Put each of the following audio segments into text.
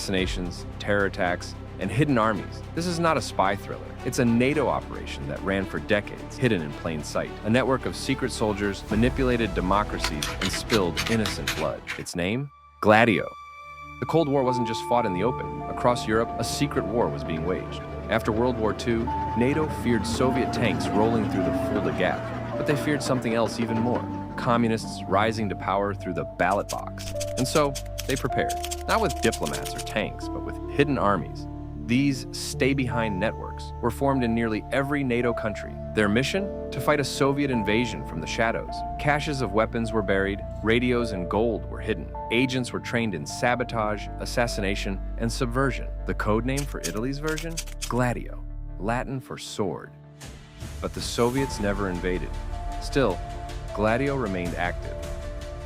assassinations, terror attacks, and hidden armies. This is not a spy thriller. It's a NATO operation that ran for decades, hidden in plain sight. A network of secret soldiers manipulated democracies and spilled innocent blood. Its name? Gladio. The Cold War wasn't just fought in the open. Across Europe, a secret war was being waged. After World War II, NATO feared Soviet tanks rolling through the Fulda Gap, but they feared something else even more: communists rising to power through the ballot box. And so, they prepared, not with diplomats or tanks, but with hidden armies. These stay-behind networks were formed in nearly every NATO country. Their mission? To fight a Soviet invasion from the shadows. Caches of weapons were buried, radios and gold were hidden. Agents were trained in sabotage, assassination, and subversion. The code name for Italy's version? Gladio, Latin for sword. But the Soviets never invaded. Still, Gladio remained active.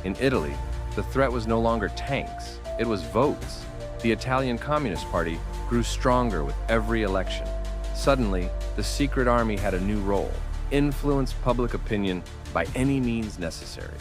In Italy, the threat was no longer tanks, it was votes. The Italian Communist Party grew stronger with every election. Suddenly, the secret army had a new role: influence public opinion by any means necessary.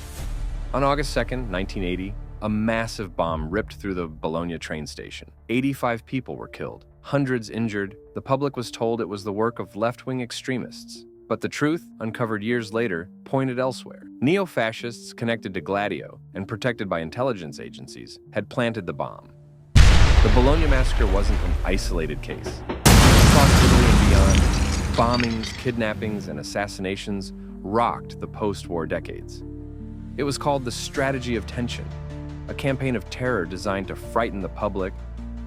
On August 2nd, 1980, a massive bomb ripped through the Bologna train station. 85 people were killed, hundreds injured. The public was told it was the work of left-wing extremists. But the truth, uncovered years later, pointed elsewhere. Neo-fascists connected to Gladio and protected by intelligence agencies had planted the bomb. The Bologna massacre wasn't an isolated case. Across Italy and beyond, bombings, kidnappings, and assassinations rocked the post-war decades. It was called the strategy of tension, a campaign of terror designed to frighten the public,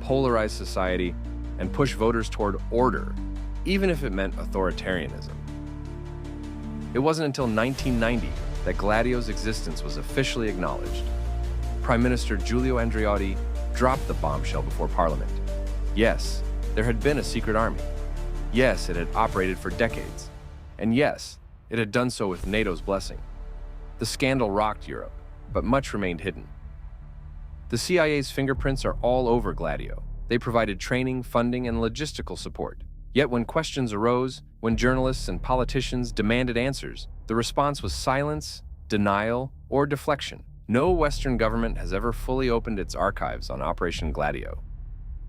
polarize society, and push voters toward order, even if it meant authoritarianism. It wasn't until 1990 that Gladio's existence was officially acknowledged. Prime Minister Giulio Andreotti dropped the bombshell before Parliament. Yes, there had been a secret army. Yes, it had operated for decades. And yes, it had done so with NATO's blessing. The scandal rocked Europe, but much remained hidden. The CIA's fingerprints are all over Gladio. They provided training, funding, and logistical support. Yet when questions arose, when journalists and politicians demanded answers, the response was silence, denial, or deflection. No Western government has ever fully opened its archives on Operation Gladio.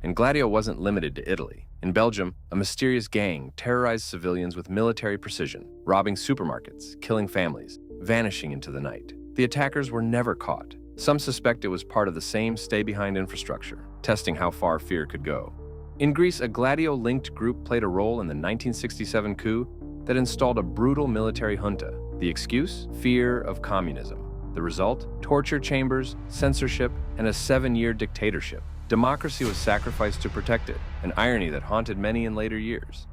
And Gladio wasn't limited to Italy. In Belgium, a mysterious gang terrorized civilians with military precision, robbing supermarkets, killing families, vanishing into the night. The attackers were never caught. Some suspect it was part of the same stay-behind infrastructure, testing how far fear could go. In Greece, a Gladio-linked group played a role in the 1967 coup that installed a brutal military junta. The excuse? Fear of communism. The result? Torture chambers, censorship, and a 7-year dictatorship. Democracy was sacrificed to protect it, an irony that haunted many in later years.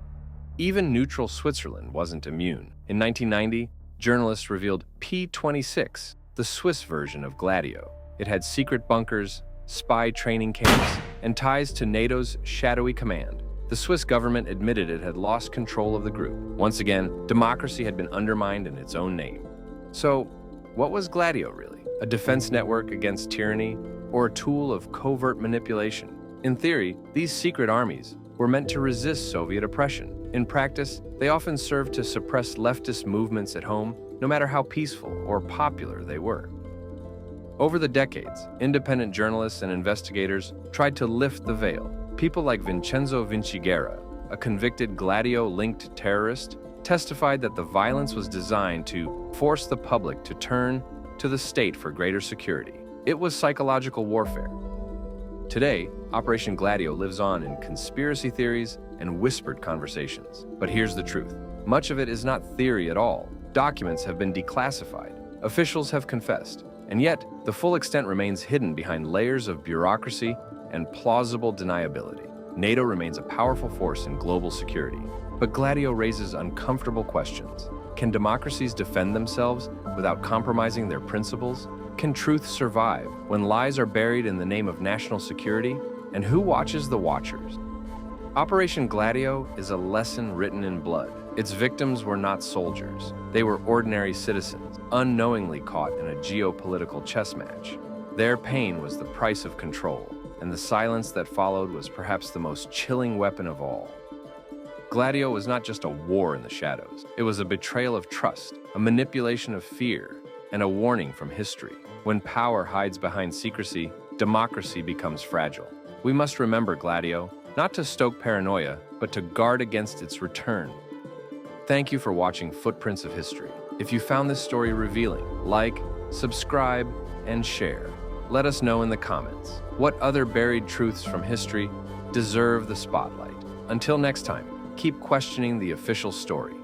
Even neutral Switzerland wasn't immune. In 1990, journalists revealed P-26, the Swiss version of Gladio. It had secret bunkers, spy training camps, and ties to NATO's shadowy command. The Swiss government admitted it had lost control of the group. Once again, democracy had been undermined in its own name. So, what was Gladio really? A defense network against tyranny, or a tool of covert manipulation? In theory, these secret armies were meant to resist Soviet oppression. In practice, they often served to suppress leftist movements at home, no matter how peaceful or popular they were. Over the decades, independent journalists and investigators tried to lift the veil. People like Vincenzo Vinciguerra, a convicted Gladio-linked terrorist, testified that the violence was designed to force the public to turn to the state for greater security. It was psychological warfare. Today, Operation Gladio lives on in conspiracy theories and whispered conversations. But here's the truth. Much of it is not theory at all. Documents have been declassified. Officials have confessed. And yet, the full extent remains hidden behind layers of bureaucracy and plausible deniability. NATO remains a powerful force in global security. But Gladio raises uncomfortable questions. Can democracies defend themselves without compromising their principles? Can truth survive when lies are buried in the name of national security? And who watches the watchers? Operation Gladio is a lesson written in blood. Its victims were not soldiers. They were ordinary citizens, unknowingly caught in a geopolitical chess match. Their pain was the price of control, and the silence that followed was perhaps the most chilling weapon of all. Gladio was not just a war in the shadows. It was a betrayal of trust, a manipulation of fear, and a warning from history. When power hides behind secrecy, democracy becomes fragile. We must remember Gladio, not to stoke paranoia, but to guard against its return. Thank you for watching Footprints of History. If you found this story revealing, like, subscribe, and share. Let us know in the comments what other buried truths from history deserve the spotlight. Until next time, keep questioning the official story.